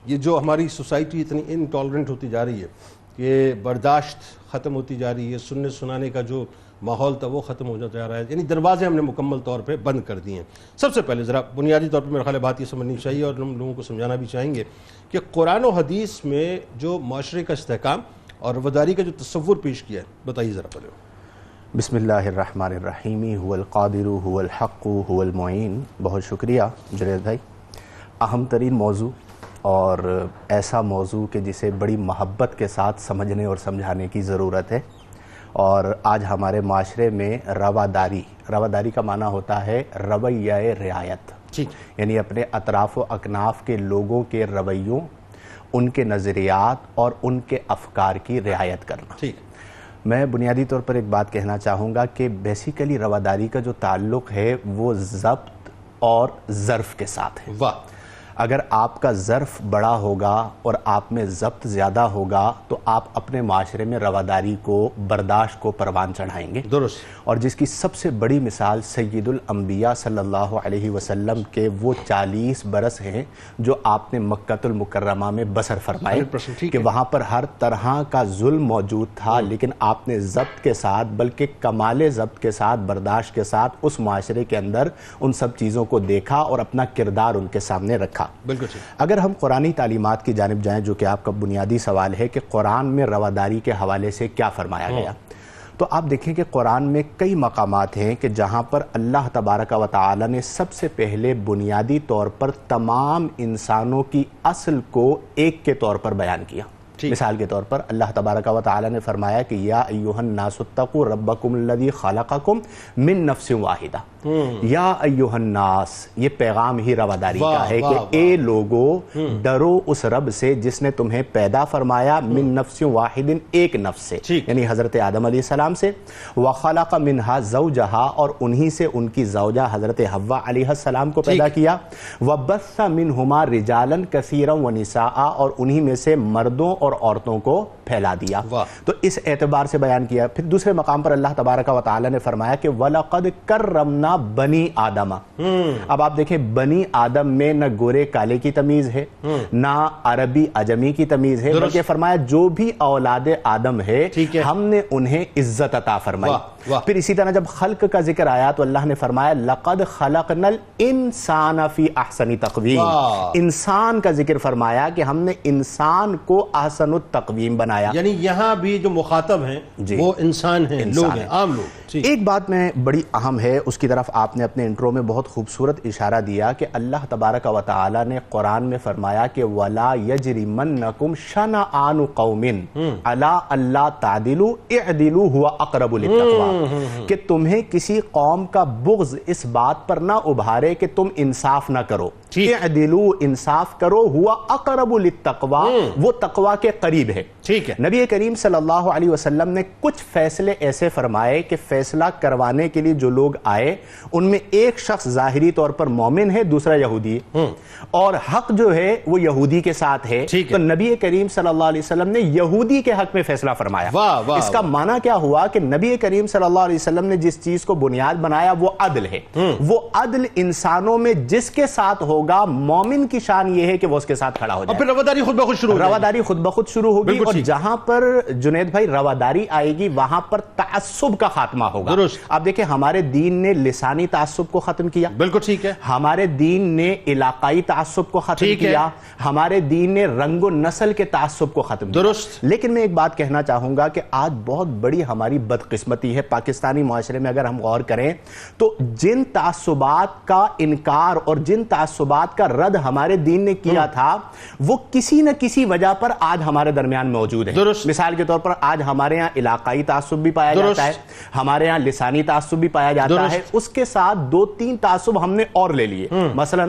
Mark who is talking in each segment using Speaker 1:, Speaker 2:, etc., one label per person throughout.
Speaker 1: یہ جو ہماری سوسائٹی اتنی انٹالرنٹ ہوتی جا رہی ہے کہ برداشت ختم ہوتی جا رہی ہے، سننے سنانے کا جو ماحول تھا وہ ختم ہو جا رہا ہے، یعنی دروازے ہم نے مکمل طور پہ بند کر دیے ہیں۔ سب سے پہلے ذرا بنیادی طور پہ میرا خیال ہے بات یہ سمجھنی چاہیے اور ہم لوگوں کو سمجھانا بھی چاہیں گے کہ قرآن و حدیث میں جو معاشرے کا استحکام اور رواداری کا جو تصور پیش کیا ہے، بتائیے ذرا پہلے۔
Speaker 2: بسم اللہ الرحمن الرحیم، هو القادر هو الحق هو المعین۔ بہت شکریہ جنید بھائی۔ اہم ترین موضوع اور ایسا موضوع کہ جسے بڑی محبت کے ساتھ سمجھنے اور سمجھانے کی ضرورت ہے، اور آج ہمارے معاشرے میں رواداری کا معنی ہوتا ہے رویہ رعایت، یعنی اپنے اطراف و اکناف کے لوگوں کے رویوں، ان کے نظریات اور ان کے افکار کی رعایت کرنا۔ میں بنیادی طور پر ایک بات کہنا چاہوں گا کہ بیسیکلی رواداری کا جو تعلق ہے وہ ضبط اور ظرف کے ساتھ ہے۔ اگر آپ کا ظرف بڑا ہوگا اور آپ میں ضبط زیادہ ہوگا تو آپ اپنے معاشرے میں رواداری کو، برداشت کو پروان چڑھائیں گے۔
Speaker 1: درست۔
Speaker 2: اور جس کی سب سے بڑی مثال سید الانبیاء صلی اللہ علیہ وسلم کے وہ 40 برس ہیں جو آپ نے مکۃ المکرمہ میں بسر فرمائے کہ وہاں پر ہر طرح کا ظلم موجود تھا، لیکن آپ نے ضبط کے ساتھ، بلکہ کمال ضبط کے ساتھ، برداشت کے ساتھ اس معاشرے کے اندر ان سب چیزوں کو دیکھا اور اپنا کردار ان کے سامنے رکھا۔
Speaker 1: بالکل۔
Speaker 2: اگر ہم قرآنی تعلیمات کی جانب جائیں، جو کہ آپ کا بنیادی سوال ہے کہ قرآن میں رواداری کے حوالے سے کیا فرمایا گیا، تو آپ دیکھیں کہ قرآن میں کئی مقامات ہیں کہ جہاں پر اللہ تبارک و تعالی نے سب سے پہلے بنیادی طور پر تمام انسانوں کی اصل کو ایک کے طور پر بیان کیا۔ مثال کے طور پر اللہ تبارک و تعالی نے فرمایا کہ یا ایھا الناس اتقوا ربکم الذی خلقکم من نفس واحدہ۔ یا ایھا الناس، یہ پیغام ہی رواداری کا ہے کہ اے لوگو ڈرو اس رب سے جس نے تمہیں پیدا فرمایا من نفس واحد، ایک نفس سے، یعنی حضرت آدم علیہ السلام سے، وخلق منہا زوجہا، اور انہی سے ان کی زوجہ حضرت حوا علیہ السلام کو پیدا کیا، وبث منہما رجالا کثیرا ونساء، اور انہی میں سے مردوں اور عورتوں کو پھیلا دیا۔ تو اس اعتبار سے بیان کیا۔ پھر دوسرے مقام پر اللہ تبارک و تعالی نے فرمایا کہ وَلَقَدْ كَرَّمْنَا بنی آدم۔ اب آپ دیکھیں بنی آدم میں نہ گورے کالے کی تمیز ہے، نہ عربی عجمی کی تمیز ہے، بلکہ فرمایا جو بھی اولاد آدم ہے ہم نے انہیں عزت عطا فرمائی۔ پھر اسی طرح جب خلق کا ذکر آیا تو اللہ نے فرمایا لَقَدْ خَلَقْنَا الْإِنسَانَ فِي أَحْسَنِ تَقْوِيمٍ۔ انسان کا ذکر فرمایا کہ ہم نے انسان کو احسن التقویم بنایا،
Speaker 1: یعنی یہاں بھی جو مخاطب ہیں وہ انسان ہیں، لوگ ہیں، عام لوگ۔
Speaker 2: ایک بات میں بڑی اہم ہے، اس کی طرف آپ نے اپنے انٹرو میں بہت خوبصورت اشارہ دیا کہ اللہ تبارک و تعالی نے قرآن میں فرمایا کہ وَلَا يَجْرِمَنَّكُمْ شَنَآنُ قَوْمٍ عَلَىٰ أَلَّا تَعْدِلُوا اعْدِلُوا هُوَ أَقْرَبُ لِلتَّقْوَىٰ، کہ تمہیں کسی قوم کا بغض اس بات پر نہ ابھارے کہ تم انصاف نہ کرو، اعدلوا، انصاف کرو، ہوا اقرب للتقوی، وہ تقوی کے قریب ہے۔ نبی کریم صلی اللہ علیہ وسلم نے کچھ فیصلے ایسے فرمائے کہ فیصلہ کروانے کے لیے جو لوگ آئے ان میں ایک شخص ظاہری طور پر مومن ہے، دوسرا یہودی ہے، اور حق جو ہے وہ یہودی کے ساتھ ہے، تو نبی کریم صلی اللہ علیہ وسلم نے یہودی کے حق میں فیصلہ فرمایا۔ اس کا معنی کیا ہوا کہ نبی کریم صلی اللہ علیہ وسلم نے جس چیز کو بنیاد بنایا وہ عدل ہے، وہ عدل انسانوں میں جس کے ساتھ ہوگا مومن کی شان یہ ہے کہ وہ اس کے ساتھ کھڑا ہو جائے،
Speaker 1: پھر رواداری خود بخود شروع،
Speaker 2: رواداری خود بخود شروع ہوگی، اور جہاں پر جنید بھائی رواداری آئے گی وہاں پر تعصب کا خاتمہ ہوگا۔ آپ دیکھیں ہمارے دین نے لسانی تعصب کو ختم کیا،
Speaker 1: بالکل ٹھیک ہے،
Speaker 2: ہمارے دین نے علاقائی تعصب کو ختم کیا، ہمارے دین نے رنگ و نسل کے تعصب کو ختم کیا۔ لیکن میں ایک بات کہنا چاہوں گا کہ آج بہت بڑی ہماری بدقسمتی ہے پاکستانی معاشرے میں، اگر ہم غور کریں تو جن تعصبات کا انکار اور جن تعصبات کا رد ہمارے دین نے کیا تھا وہ کسی نہ کسی وجہ پر آج ہمارے درمیان موجود ہے۔ مثال کے طور پر آج ہمارے ہاں علاقائی تعصب بھی پایا جاتا ہے، ہمارے ہاں لسانی تعصب بھی پایا جاتا ہے، اس کے ساتھ دو تین تعصب ہم نے اور لے لیے، مثلا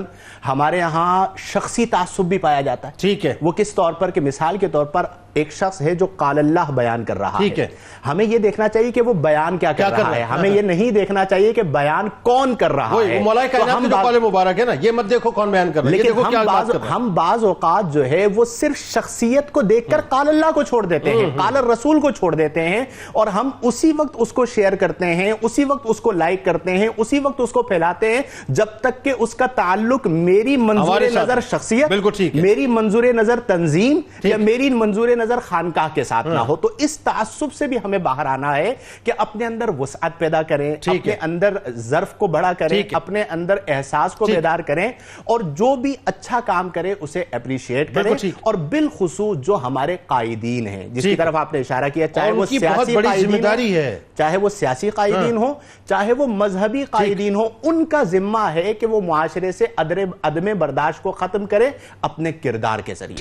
Speaker 2: ہمارے ہاں شخصی تعصب بھی پایا جاتا ہے۔ ٹھیک ہے، وہ کس طور پر کہ مثال کے طور پر ایک شخص ہے جو قال اللہ بیان کر رہا
Speaker 1: ٹھیک
Speaker 2: ہے، ہمیں یہ دیکھنا چاہیے کہ وہ بیان کیا کر رہا ہے، ہمیں یہ نہیں دیکھنا چاہیے کہ بیان کون کر رہا ہے۔
Speaker 1: مولا کائنات کی جو قول مبارک ہے نا، یہ مت دیکھو کون بیان کر رہا ہے، یہ دیکھو کیا بات کر رہا ہے۔
Speaker 2: ہم بعض اوقات جو ہے وہ صرف شخصیت کو دیکھ کر قال اللہ کو چھوڑ دیتے ہیں، قال الرسول کو چھوڑ دیتے ہیں، اور ہم اسی وقت اس کو شیئر کرتے ہیں، اسی وقت اس کو لائک کرتے ہیں، اسی وقت اس کو پھیلاتے ہیں جب تک کہ اس کا تعلق میری منظور نظر شخصیت، میری منظور نظر تنظیم یا میری منظور نظر خانقاہ کے ساتھ نہ ہو۔ تو اس تعصب سے بھی ہمیں باہر آنا ہے کہ اپنے اندر وسعت پیدا کریں، اپنے اندر ظرف کو بڑا کریں، اپنے اندر احساس کو بیدار کریں، اور جو بھی اچھا کام کرے اسے اپریشیٹ کریں، اور بالخصوص جو ہمارے قائدین ہیں جس کی طرف آپ نے اشارہ کیا، چاہے وہ سیاسی قائدین ہے، چاہے وہ سیاسی قائدین ہو، چاہے وہ مذہبی قائدین ہو، ان کا ذمہ ہے کہ وہ معاشرے سے عدم برداشت کو ختم کرے اپنے کردار کے ذریعے۔